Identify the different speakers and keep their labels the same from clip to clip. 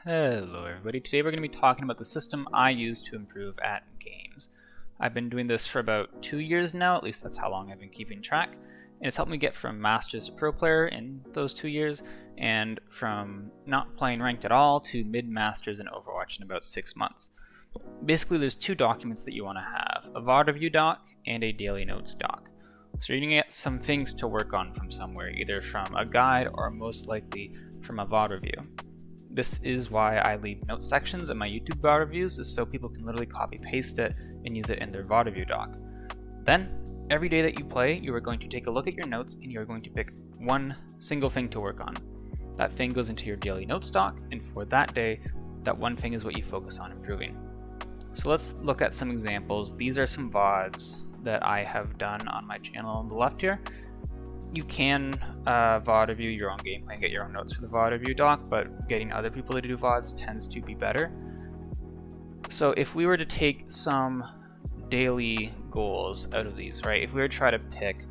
Speaker 1: Hello everybody, today we're going to be talking about the system I use to improve at games. I've been doing this for about 2 years now, at least that's how long I've been keeping track, and it's helped me get from Masters to Pro Player in those 2 years, and from not playing ranked at all to mid-Masters in Overwatch in about 6 months. Basically there's two documents that you want to have, a VOD review doc and a daily notes doc. So you're going to get some things to work on from somewhere, either from a guide or most likely from a VOD review. This is why I leave note sections in my YouTube VOD reviews, is so people can literally copy paste it and use it in their VOD review doc. Then, every day that you play, you are going to take a look at your notes and you are going to pick one single thing to work on. That thing goes into your daily notes doc, and for that day, that one thing is what you focus on improving. So let's look at some examples. These are some VODs that I have done on my channel on the left here. You can VOD review your own gameplay and get your own notes for the VOD review doc, but getting other people to do VODs tends to be better. So if we were to take some daily goals out of these, right? If we were to try to pick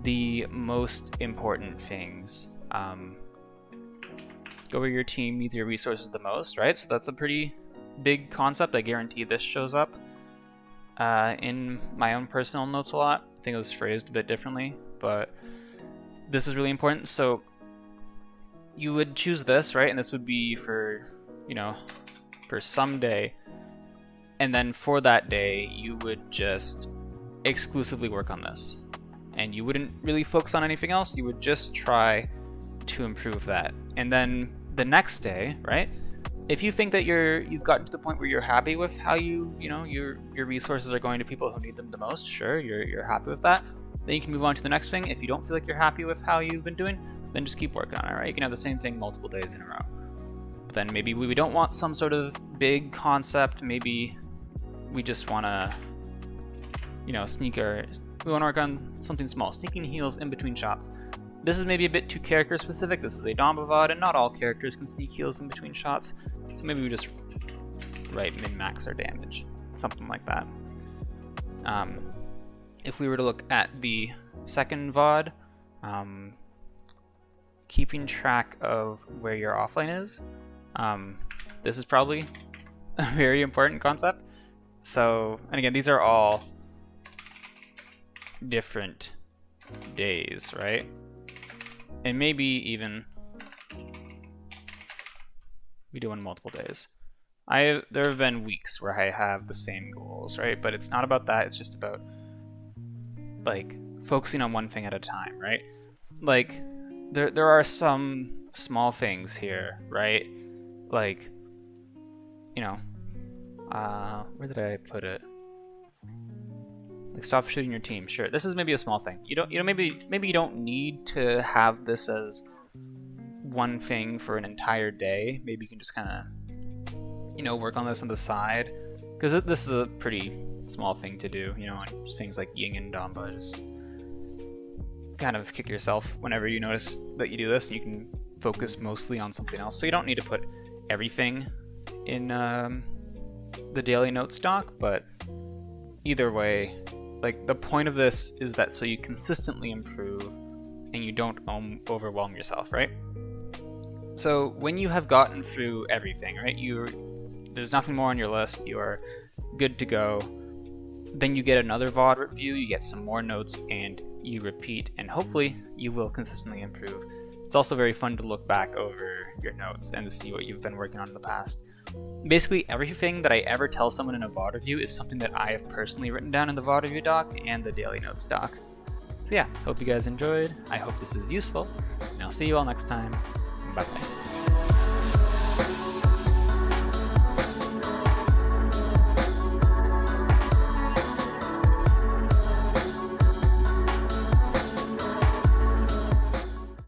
Speaker 1: the most important things, go where your team needs your resources the most, right? So that's a pretty big concept. I guarantee this shows up in my own personal notes a lot. I think it was phrased a bit differently, but this is really important. So you would choose this, right? And this would be for, for some day. And then for that day, you would just exclusively work on this. And you wouldn't really focus on anything else. You would just try to improve that. And then the next day, right? If you think that you've gotten to the point where you're happy with how your resources are going to people who need them the most, sure, you're happy with that. Then you can move on to the next thing. If you don't feel like you're happy with how you've been doing, then just keep working on it, right? You can have the same thing multiple days in a row. But then maybe we don't want some sort of big concept. Maybe we just want to, we want to work on something small, sneaking heals in between shots. This is maybe a bit too character specific. This is a Domba VOD, and not all characters can sneak heals in between shots. So maybe we just min-max our damage, something like that. If we were to look at the second VOD, keeping track of where your offline is, this is probably a very important concept. So, and again, these are all different days, right? And maybe even we do on multiple days. There have been weeks where I have the same goals, right? But it's not about that. It's just about focusing on one thing at a time, right? There are some small things here, right? Where did I put it? Stop shooting your team. Sure, this is maybe a small thing. Maybe you don't need to have this as one thing for an entire day. Maybe you can just kind of, work on this on the side, because this is a pretty small thing to do. And things like Ying and Domba, just kind of kick yourself whenever you notice that you do this. And you can focus mostly on something else. So you don't need to put everything in the daily notes doc, but either way, the point of this is that so you consistently improve and you don't overwhelm yourself, right? So when you have gotten through everything, right, there's nothing more on your list, you are good to go, then you get another VOD review, you get some more notes, and you repeat, and hopefully you will consistently improve. It's also very fun to look back over your notes and to see what you've been working on in the past. Basically, everything that I ever tell someone in a VOD review is something that I have personally written down in the VOD review doc and the daily notes doc. So yeah, hope you guys enjoyed. I hope this is useful, and I'll see you all next time. Bye-bye.